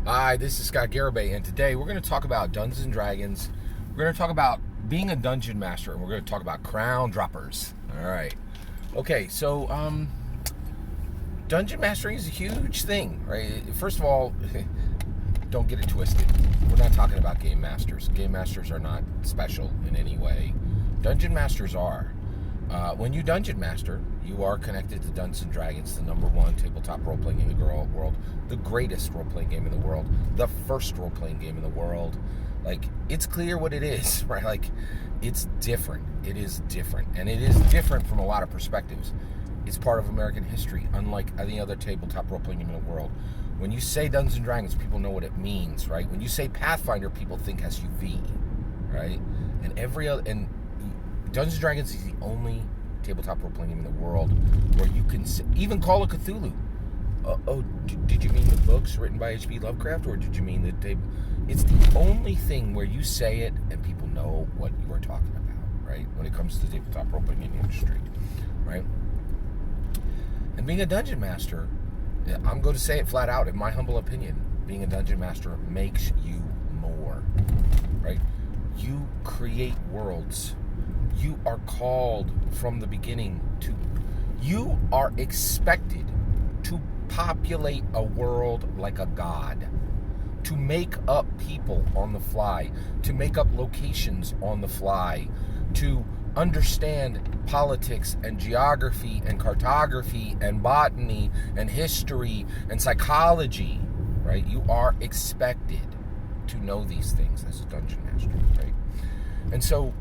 Hi, this is Scott Garibay, and today we're going to talk about Dungeons and Dragons. We're going to talk about being a dungeon master, and we're going to talk about crown droppers. All right. Okay, so dungeon mastering is a huge thing, right? First of all, don't get it twisted. We're not talking about game masters. Game masters are not special in any way. Dungeon masters are. When you dungeon master, you are connected to Dungeons and Dragons, the number one tabletop role-playing game in the world, the greatest role-playing game in the world, the first role-playing game in the world. Like, it's clear what it is, right? Like, it's different. It is different. And it is different from a lot of perspectives. It's part of American history, unlike any other tabletop role-playing game in the world. When you say Dungeons and Dragons, people know what it means, right? When you say Pathfinder, people think SUV, right? And Dungeons and Dragons is the only tabletop role-playing game in the world where you can even call it Cthulhu. Did you mean the books written by H.P. Lovecraft, or did you mean the table? It's the only thing where you say it and people know what you are talking about, right? When it comes to the tabletop role-playing game industry, right? And being a dungeon master, I'm going to say it flat out, in my humble opinion, being a dungeon master makes you more, right? You create worlds. You are called from the beginning you are expected to populate a world like a god, to make up people on the fly, to make up locations on the fly, to understand politics and geography and cartography and botany and history and psychology, right? You are expected to know these things as a dungeon master, right? And so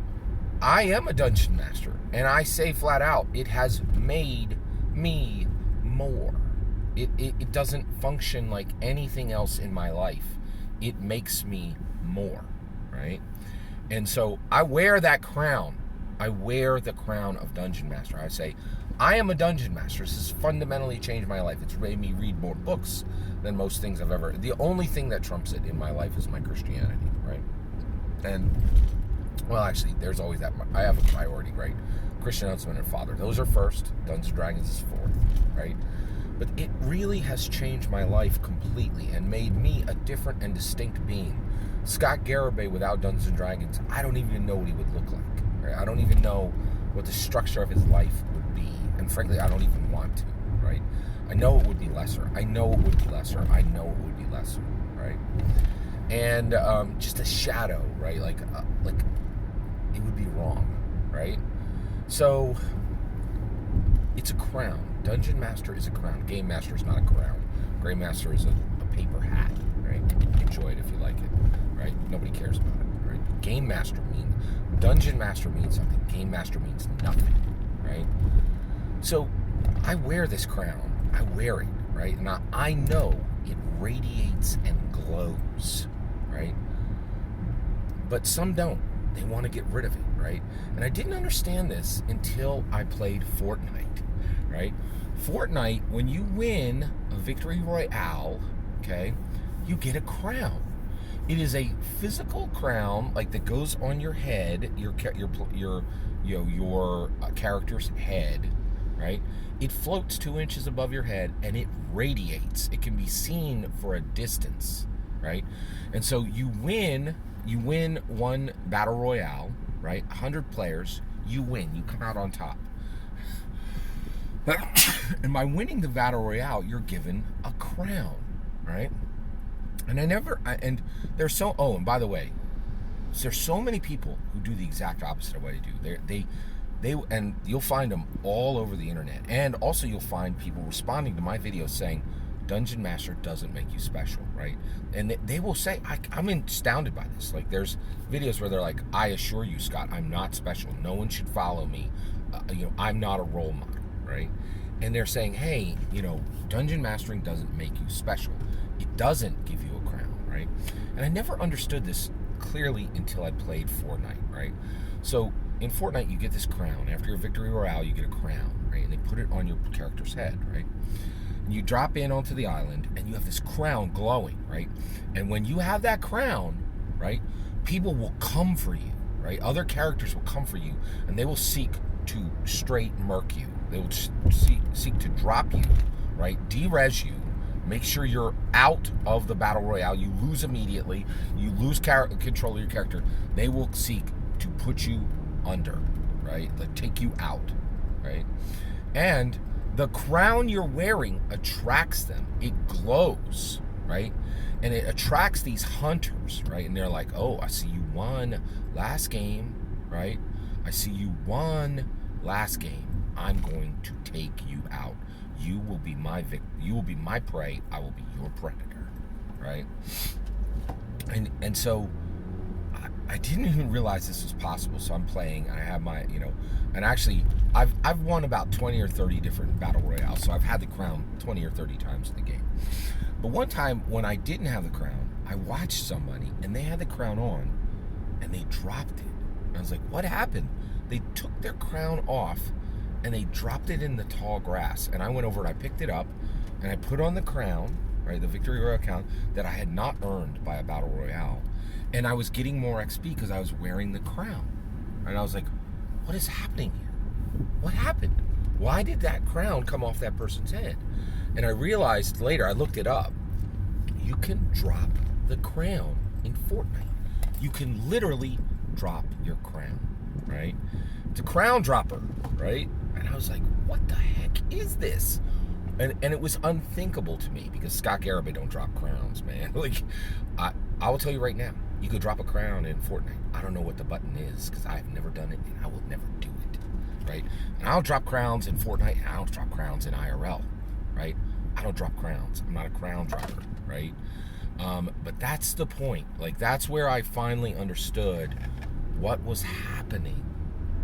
I am a dungeon master, and I say flat out, it has made me more. It doesn't function like anything else in my life. It makes me more, right? And so I wear that crown. I wear the crown of dungeon master. I say, I am a dungeon master. This has fundamentally changed my life. It's made me read more books than most things I've ever. The only thing that trumps it in my life is my Christianity, right? And well, actually, there's always that. I have a priority, right? Christian, husband, and father. Those are first. Dungeons and Dragons is fourth, right? But it really has changed my life completely and made me a different and distinct being. Scott Garibay without Dungeons and Dragons, I don't even know what he would look like. Right? I don't even know what the structure of his life would be. And frankly, I don't even want to, right? I know it would be lesser. I know it would be lesser. I know it would be lesser, right? And just a shadow, right? Like it would be wrong, right? So it's a crown. Dungeon Master is a crown. Game Master is not a crown. Game Master is a paper hat, right? Enjoy it if you like it, right? Nobody cares about it, right? Game Master means, Dungeon Master means something. Game Master means nothing, right? So I wear this crown. I wear it, right? And I know it radiates and glows, right? But some don't. They want to get rid of it, right? And I didn't understand this until I played Fortnite, right? Fortnite, when you win a victory royale, okay, you get a crown. It is a physical crown, like that goes on your head, your character's head, right? It floats 2 inches above your head and it radiates. It can be seen for a distance, right? And so you win one battle royale, right? 100 players, you win, you come out on top. And by winning the battle royale, you're given a crown, right? And and by the way, there's so many people who do the exact opposite of what I do. And you'll find them all over the internet. And also you'll find people responding to my videos saying, Dungeon Master doesn't make you special, right? And they will say, I'm astounded by this. Like, there's videos where they're like, I assure you, Scott, I'm not special. No one should follow me. I'm not a role model, right? And they're saying, hey, dungeon mastering doesn't make you special. It doesn't give you a crown, right? And I never understood this clearly until I played Fortnite, right? So in Fortnite, you get this crown. After your victory royale, you get a crown, right? And they put it on your character's head, right? And you drop in onto the island, and you have this crown glowing, right? And when you have that crown, right, people will come for you, right? Other characters will come for you, and they will seek to straight murk you. They will seek to drop you, right? De-res you, Make sure you're out of the battle royale. You lose immediately. You lose control of your character. They will seek to put you under, right? Like take you out, right? And the crown you're wearing attracts them. It glows, right? And it attracts these hunters, right? And they're like, oh, I see you won last game, right? I see you won last game. I'm going to take you out. You will be my you will be my prey. I will be your predator, right? And so I didn't even realize this was possible. So I'm playing. I have my, and actually I've won about 20 or 30 different battle royales. So I've had the crown 20 or 30 times in the game. But one time when I didn't have the crown, I watched somebody and they had the crown on and they dropped it. And I was like, what happened? They took their crown off and they dropped it in the tall grass. And I went over and I picked it up and I put on the crown, right, the Victory Royale crown that I had not earned by a battle royale. And I was getting more XP because I was wearing the crown. And I was like, what is happening here? What happened? Why did that crown come off that person's head? And I realized later, I looked it up, you can drop the crown in Fortnite. You can literally drop your crown, right? It's a crown dropper, right? And I was like, what the heck is this? And it was unthinkable to me because Scott Garibay don't drop crowns, man. Like, I will tell you right now, you could drop a crown in Fortnite. I don't know what the button is because I've never done it and I will never do it, right? And I'll drop crowns in Fortnite and I don't drop crowns in IRL, right? I don't drop crowns. I'm not a crown dropper, right? But that's the point. Like, that's where I finally understood what was happening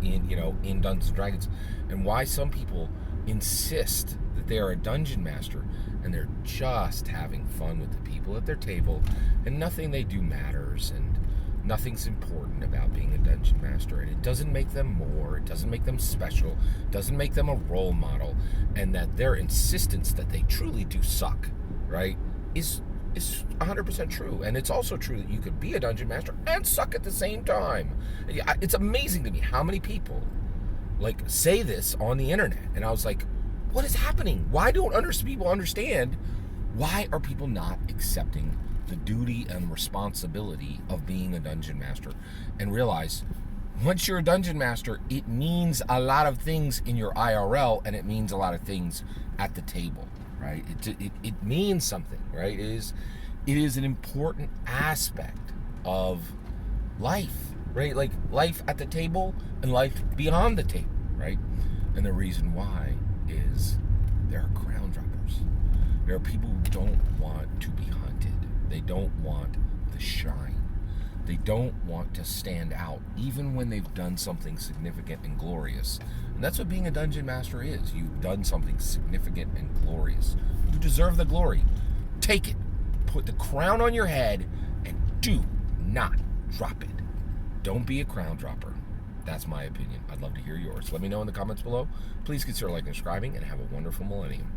in Dungeons & Dragons and why some people insist that they are a dungeon master and they're just having fun with the people at their table and nothing they do matters and nothing's important about being a dungeon master, and it doesn't make them more, it doesn't make them special, it doesn't make them a role model, and that their insistence that they truly do suck, right, is 100% true. And it's also true that you could be a dungeon master and suck at the same time. It's amazing to me how many people like say this on the internet, and I was like, what is happening? Why don't people understand? Why are people not accepting the duty and responsibility of being a dungeon master and realize once you're a dungeon master, it means a lot of things in your IRL and it means a lot of things at the table, right? It means something, right? It is an important aspect of life, right? Like life at the table and life beyond the table, right? And the reason why is there are crown droppers. There are people who don't want to be hunted. They don't want the shine. They don't want to stand out, even when they've done something significant and glorious. And that's what being a dungeon master is. You've done something significant and glorious. You deserve the glory. Take it. Put the crown on your head and do not drop it. Don't be a crown dropper. That's my opinion. I'd love to hear yours. Let me know in the comments below. Please consider liking and subscribing, and have a wonderful millennium.